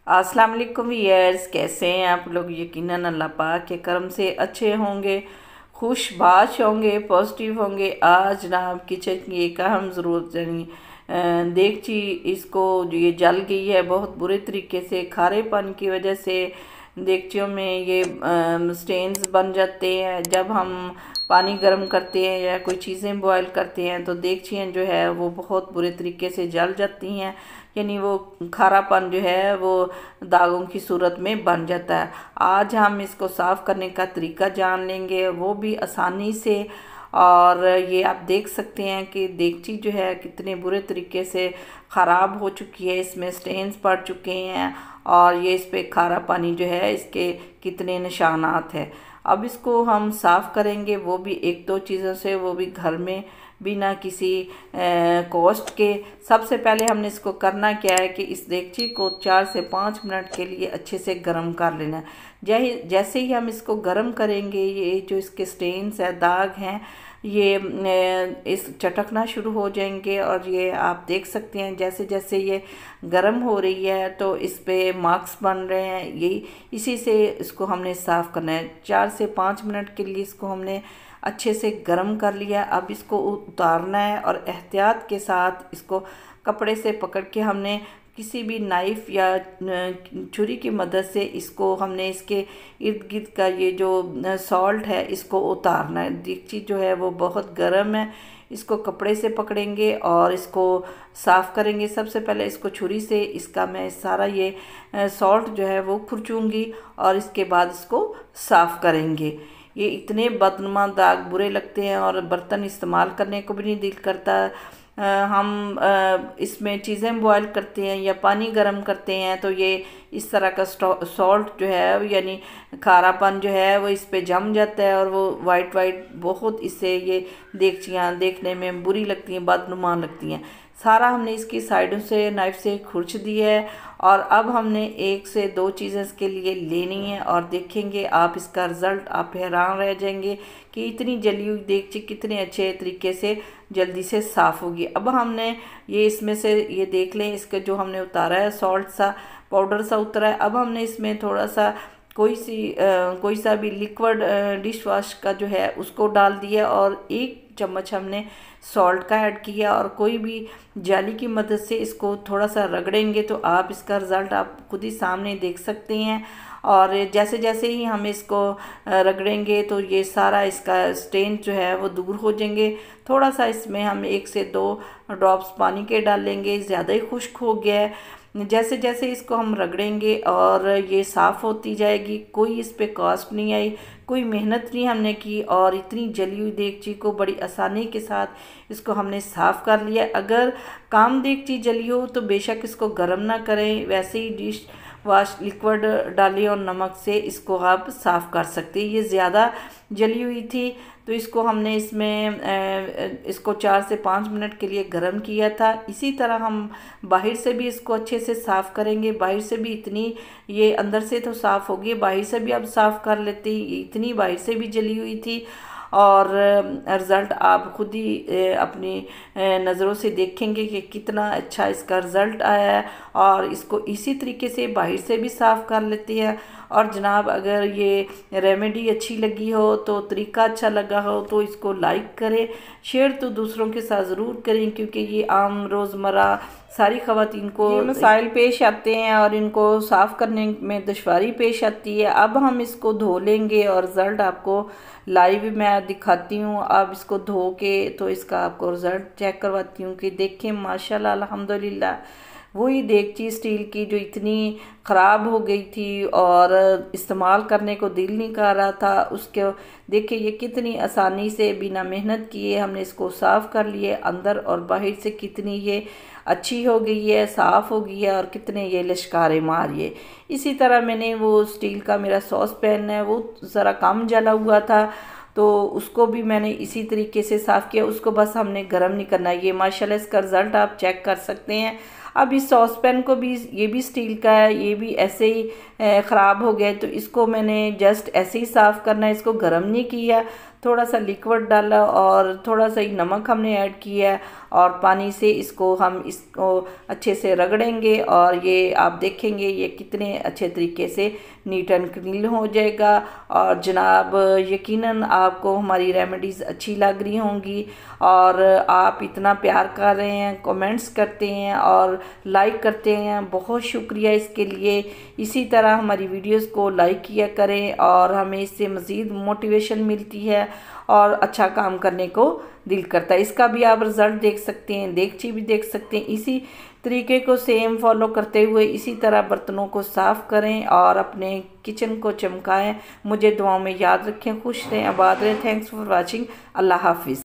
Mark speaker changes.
Speaker 1: अस्सलाम वालेकुम व्यूअर्स, कैसे हैं आप लोग। यकीनन अल्लाह पाक के करम से अच्छे होंगे, खुशबाश होंगे, पॉजिटिव होंगे। आज जनाब किचन की एक अहम ज़रूरत यानी देगची इसको जो ये जल गई है बहुत बुरे तरीके से। खारे पानी की वजह से देगचियों में ये स्टेन्स बन जाते हैं। जब हम पानी गर्म करते हैं या कोई चीज़ें बॉयल करते हैं तो देगचियाँ जो है वो बहुत बुरे तरीके से जल जाती हैं, यानी वो खारापन जो है वो दागों की सूरत में बन जाता है। आज हम इसको साफ़ करने का तरीका जान लेंगे, वो भी आसानी से। और ये आप देख सकते हैं कि देगची जो है कितने बुरे तरीके से ख़राब हो चुकी है, इसमें स्टेन्स पड़ चुके हैं और ये इस पे खारा पानी जो है इसके कितने निशानात हैं। अब इसको हम साफ़ करेंगे, वो भी एक दो चीज़ों से, वो भी घर में, बिना किसी कॉस्ट के। सबसे पहले हमने इसको करना क्या है कि इस देगची को 4 से 5 मिनट के लिए अच्छे से गर्म कर लेना है। जैसे ही हम इसको गर्म करेंगे ये जो इसके स्टेन्स है, दाग हैं, ये इस चटकना शुरू हो जाएंगे। और ये आप देख सकते हैं जैसे जैसे ये गर्म हो रही है तो इस पे मार्क्स बन रहे हैं। यही इसी से इसको हमने साफ़ करना है। 4 से 5 मिनट के लिए इसको हमने अच्छे से गर्म कर लिया। अब इसको उतारना है और एहतियात के साथ इसको कपड़े से पकड़ के हमने किसी भी नाइफ़ या छुरी की मदद से इसको हमने इसके इर्द गिर्द का ये जो सॉल्ट है इसको उतारना है। देगची जो है वो बहुत गर्म है, इसको कपड़े से पकड़ेंगे और इसको साफ़ करेंगे। सबसे पहले इसको छुरी से इसका मैं सारा ये सॉल्ट जो है वो खुरचूँगी और इसके बाद इसको साफ़ करेंगे। ये इतने बदनुमा दाग बुरे लगते हैं और बर्तन इस्तेमाल करने को भी नहीं दिल करता। हम इसमें चीज़ें बॉयल करते हैं या पानी गर्म करते हैं तो ये इस तरह का सॉल्ट जो है यानी खारापन जो है वो इस पे जम जाता है और वो वाइट वाइट बहुत, इससे ये देगचियाँ देखने में बुरी लगती हैं, बदनुमा लगती हैं। सारा हमने इसकी साइडों से नाइफ से खुरच दिया है और अब हमने 1 से 2 चीज़ें इसके लिए लेनी है और देखेंगे आप इसका रिज़ल्ट, आप हैरान रह जाएंगे कि इतनी जली हुई देगची कितने अच्छे तरीके से जल्दी से साफ़ होगी। अब हमने ये इसमें से ये देख लें, इसका जो हमने उतारा है सॉल्ट सा पाउडर सा उतरा है। अब हमने इसमें थोड़ा सा कोई सा भी लिक्विड डिश वॉश का जो है उसको डाल दिया और 1 चम्मच हमने सॉल्ट का ऐड किया और कोई भी जाली की मदद से इसको थोड़ा सा रगड़ेंगे तो आप इसका रिज़ल्ट आप खुद ही सामने देख सकते हैं। और जैसे जैसे ही हम इसको रगड़ेंगे तो ये सारा इसका स्टेन जो है वो दूर हो जाएंगे। थोड़ा सा इसमें हम 1 से 2 ड्रॉप्स पानी के डालेंगे, ज़्यादा ही खुश्क हो गया है। जैसे जैसे इसको हम रगड़ेंगे और ये साफ़ होती जाएगी, कोई इस पे कॉस्ट नहीं आई, कोई मेहनत नहीं हमने की और इतनी जली हुई देगची को बड़ी आसानी के साथ इसको हमने साफ़ कर लिया। अगर काम देगची जली हो तो बेशक इसको गर्म ना करें, वैसे ही डिश वाश लिक्विड डालिए और नमक से इसको आप साफ़ कर सकते हैं। ये ज़्यादा जली हुई थी तो इसको हमने इसको 4 से 5 मिनट के लिए गर्म किया था। इसी तरह हम बाहर से भी इसको अच्छे से साफ़ करेंगे। बाहर से भी इतनी, ये अंदर से तो साफ़ होगी, बाहर से भी अब साफ़ कर लेते हैं। इतनी बाहर से भी जली हुई थी और रिज़ल्ट आप खुद ही अपनी नज़रों से देखेंगे कि कितना अच्छा इसका रिज़ल्ट आया है। और इसको इसी तरीके से बाहर से भी साफ़ कर लेते हैं। और जनाब अगर ये रेमेडी अच्छी लगी हो तो तरीका अच्छा लगा हो तो इसको लाइक करें, शेयर तो दूसरों के साथ ज़रूर करें, क्योंकि ये आम रोज़मर्रा सारी ख़वातीन को ये मसाइल पेश आते हैं और इनको साफ़ करने में दुश्वारी पेश आती है। अब हम इसको धो लेंगे और रिज़ल्ट आपको लाइव मैं दिखाती हूँ। अब इसको धो के तो इसका आपको रिज़ल्ट चेक करवाती हूँ कि देखें माशाल्लाह अल्हम्दुलिल्लाह वही देगची स्टील की जो इतनी ख़राब हो गई थी और इस्तेमाल करने को दिल नहीं कर रहा था, उसके देखिए ये कितनी आसानी से बिना मेहनत किए हमने इसको साफ़ कर लिए। अंदर और बाहर से कितनी ये अच्छी हो गई है, साफ़ हो गई है और कितने ये लश्कारे मारिए। इसी तरह मैंने वो स्टील का मेरा सॉस पैन है वो ज़रा कम जला हुआ था तो उसको भी मैंने इसी तरीके से साफ़ किया। उसको बस हमने गर्म नहीं करना। ये माशाल्लाह इसका रिज़ल्ट आप चेक कर सकते हैं। अब इस सॉस पैन को भी, ये भी स्टील का है, ये भी ऐसे ही ख़राब हो गया तो इसको मैंने जस्ट ऐसे ही साफ़ करना है, इसको गर्म नहीं किया थोड़ा सा लिक्विड डाला और थोड़ा सा ही नमक हमने ऐड किया है और पानी से इसको अच्छे से रगड़ेंगे और ये आप देखेंगे ये कितने अच्छे तरीके से नीट एंड क्लीन हो जाएगा। और जनाब यकीनन आपको हमारी रेमेडीज़ अच्छी लग रही होंगी और आप इतना प्यार कर रहे हैं, कमेंट्स करते हैं और लाइक करते हैं, बहुत शुक्रिया इसके लिए। इसी तरह हमारी वीडियोस को लाइक किया करें और हमें इससे मज़ीद मोटिवेशन मिलती है और अच्छा काम करने को दिल करता है। इसका भी आप रिज़ल्ट देख सकते हैं, देगची भी देख सकते हैं। इसी तरीके को सेम फॉलो करते हुए इसी तरह बर्तनों को साफ़ करें और अपने किचन को चमकाएं। मुझे दुआओं में याद रखें। खुश रहें, आबाद रहें। Thanks for watching. अल्लाह हाफिज़।